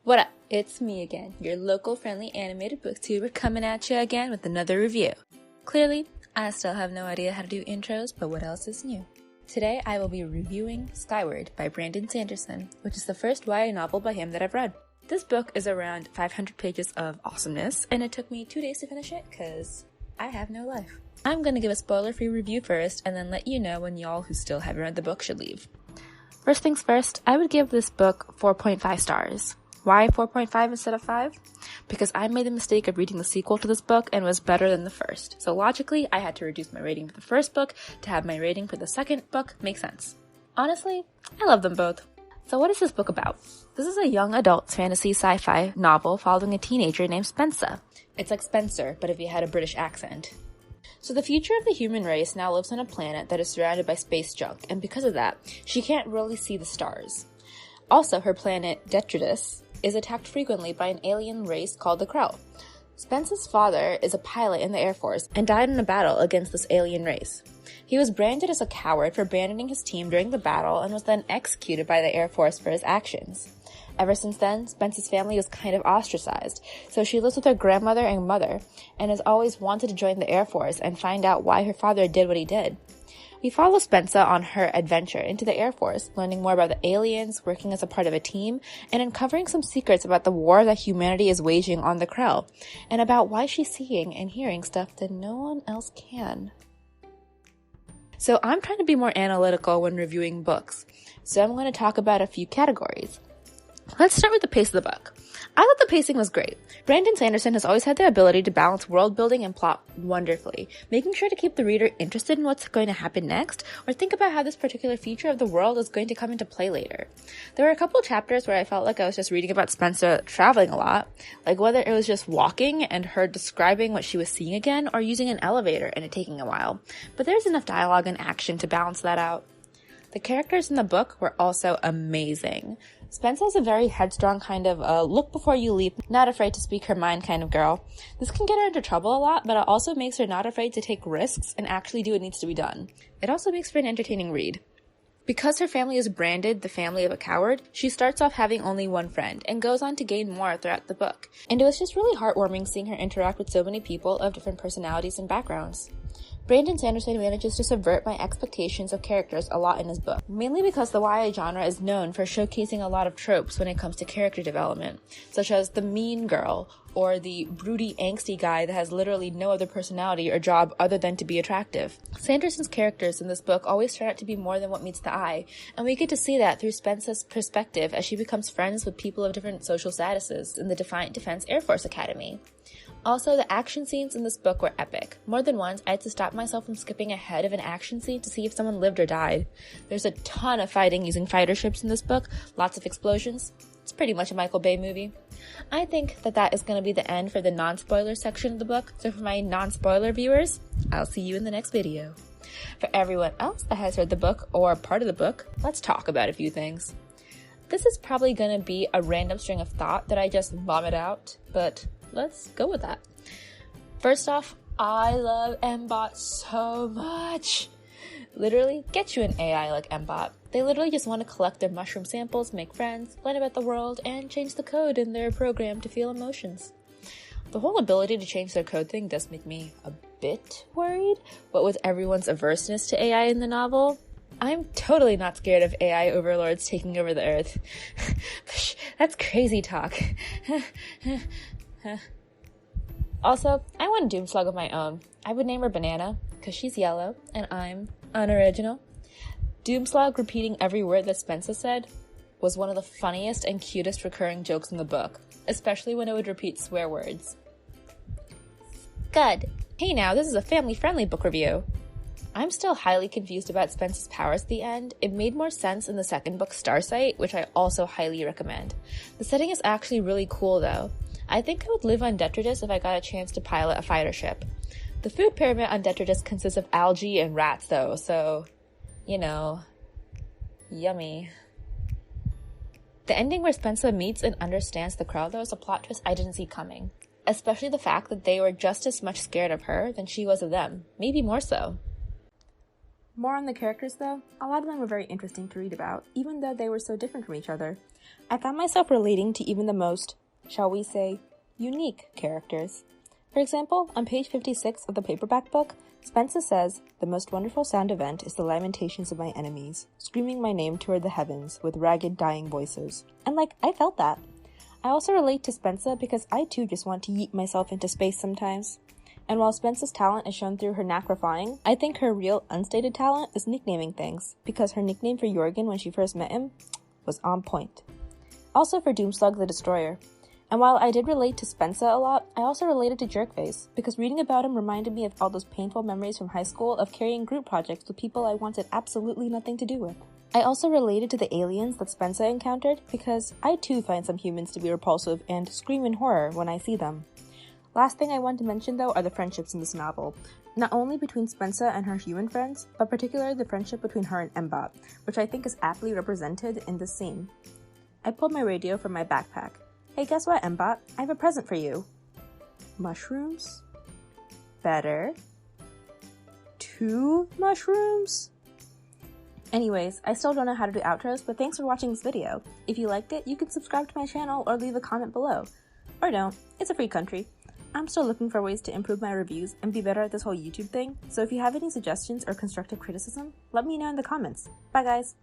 What up? It's me again, your local friendly animated booktuber coming at you again with another review. Clearly, I still have no idea how to do intros, but what else is new? Today I will be reviewing Skyward by Brandon Sanderson, which is the first YA novel by him that I've read. This book is around 500 pages of awesomeness, and it took me 2 days to finish it because I have no life. I'm going to give a spoiler-free review first, and then let you know when y'all who still haven't read the book should leave. First things first, I would give this book 4.5 stars. Why 4.5 instead of 5? Because I made the mistake of reading the sequel to this book and was better than the first. So logically, I had to reduce my rating for the first book to have my rating for the second book make sense. Honestly, I love them both. So what is this book about? This is a young adult fantasy sci-fi novel following a teenager named Spencer. It's like Spencer, but if he had a British accent. So the future of the human race now lives on a planet that is surrounded by space junk, and because of that, she can't really see the stars. Also, her planet, Detritus, is attacked frequently by an alien race called the Crow. Spencer's father is a pilot in the Air Force and died in a battle against this alien race. He was branded as a coward for abandoning his team during the battle and was then executed by the Air Force for his actions. Ever since then, Spencer's family was kind of ostracized, so she lives with her grandmother and mother and has always wanted to join the Air Force and find out why her father did what he did. We follow Spencer on her adventure into the Air Force, learning more about the aliens, working as a part of a team, and uncovering some secrets about the war that humanity is waging on the Krell, and about why she's seeing and hearing stuff that no one else can. So I'm trying to be more analytical when reviewing books, so I'm going to talk about a few categories. Let's start with the pace of the book. I thought the pacing was great. Brandon Sanderson has always had the ability to balance world building and plot wonderfully, making sure to keep the reader interested in what's going to happen next, or think about how this particular feature of the world is going to come into play later. There were a couple chapters where I felt like I was just reading about Spencer traveling a lot, like whether it was just walking and her describing what she was seeing again, or using an elevator and it taking a while. But there's enough dialogue and action to balance that out. The characters in the book were also amazing. Spencer is a very headstrong kind of look before you leap, not afraid to speak her mind kind of girl. This can get her into trouble a lot, but it also makes her not afraid to take risks and actually do what needs to be done. It also makes for an entertaining read. Because her family is branded the family of a coward, she starts off having only one friend and goes on to gain more throughout the book. And it was just really heartwarming seeing her interact with so many people of different personalities and backgrounds. Brandon Sanderson manages to subvert my expectations of characters a lot in his book, mainly because the YA genre is known for showcasing a lot of tropes when it comes to character development, such as the mean girl, or the broody, angsty guy that has literally no other personality or job other than to be attractive. Sanderson's characters in this book always turn out to be more than what meets the eye, and we get to see that through Spencer's perspective as she becomes friends with people of different social statuses in the Defiant Defense Air Force Academy. Also, the action scenes in this book were epic. More than once, I had to stop myself from skipping ahead of an action scene to see if someone lived or died. There's a ton of fighting using fighter ships in this book, lots of explosions. It's pretty much a Michael Bay movie. I think that is going to be the end for the non-spoiler section of the book, so for my non-spoiler viewers, I'll see you in the next video. For everyone else that has read the book or part of the book, let's talk about a few things. This is probably going to be a random string of thought that I just vomit out, but let's go with that. First off, I love Mbot so much. Literally, get you an AI like Mbot. They literally just want to collect their mushroom samples, make friends, learn about the world, and change the code in their program to feel emotions. The whole ability to change their code thing does make me a bit worried, but with everyone's averseness to AI in the novel, I'm totally not scared of AI overlords taking over the earth. That's crazy talk. Also, I want a Doomslug of my own. I would name her Banana, because she's yellow, and I'm unoriginal. Doomslug repeating every word that Spencer said was one of the funniest and cutest recurring jokes in the book, especially when it would repeat swear words. Good. Hey now, this is a family-friendly book review. I'm still highly confused about Spencer's powers at the end. It made more sense in the second book, Starsight, which I also highly recommend. The setting is actually really cool though. I think I would live on Detritus if I got a chance to pilot a fighter ship. The food pyramid on Detritus consists of algae and rats though, so, you know, yummy. The ending where Spencer meets and understands the Krell though is a plot twist I didn't see coming. Especially the fact that they were just as much scared of her than she was of them, maybe more so. More on the characters though, a lot of them were very interesting to read about, even though they were so different from each other. I found myself relating to even the most, shall we say, unique characters. For example, on page 56 of the paperback book, Spencer says, "The most wonderful sound event is the lamentations of my enemies, screaming my name toward the heavens with ragged, dying voices." And I felt that. I also relate to Spencer because I too just want to yeet myself into space sometimes. And while Spencer's talent is shown through her knack for flying, I think her real unstated talent is nicknaming things, because her nickname for Jorgen when she first met him was on point. Also for Doomslug the Destroyer. And while I did relate to Spencer a lot, I also related to Jerkface, because reading about him reminded me of all those painful memories from high school of carrying group projects with people I wanted absolutely nothing to do with. I also related to the aliens that Spencer encountered, because I too find some humans to be repulsive and scream in horror when I see them. Last thing I want to mention though are the friendships in this novel, not only between Spencer and her human friends, but particularly the friendship between her and Mbot, which I think is aptly represented in this scene. I pulled my radio from my backpack. "Hey, guess what, Mbot? I have a present for you." Mushrooms? Better. 2 mushrooms? Anyways, I still don't know how to do outros, but thanks for watching this video. If you liked it, you can subscribe to my channel or leave a comment below. Or don't. It's a free country. I'm still looking for ways to improve my reviews and be better at this whole YouTube thing, so if you have any suggestions or constructive criticism, let me know in the comments. Bye guys!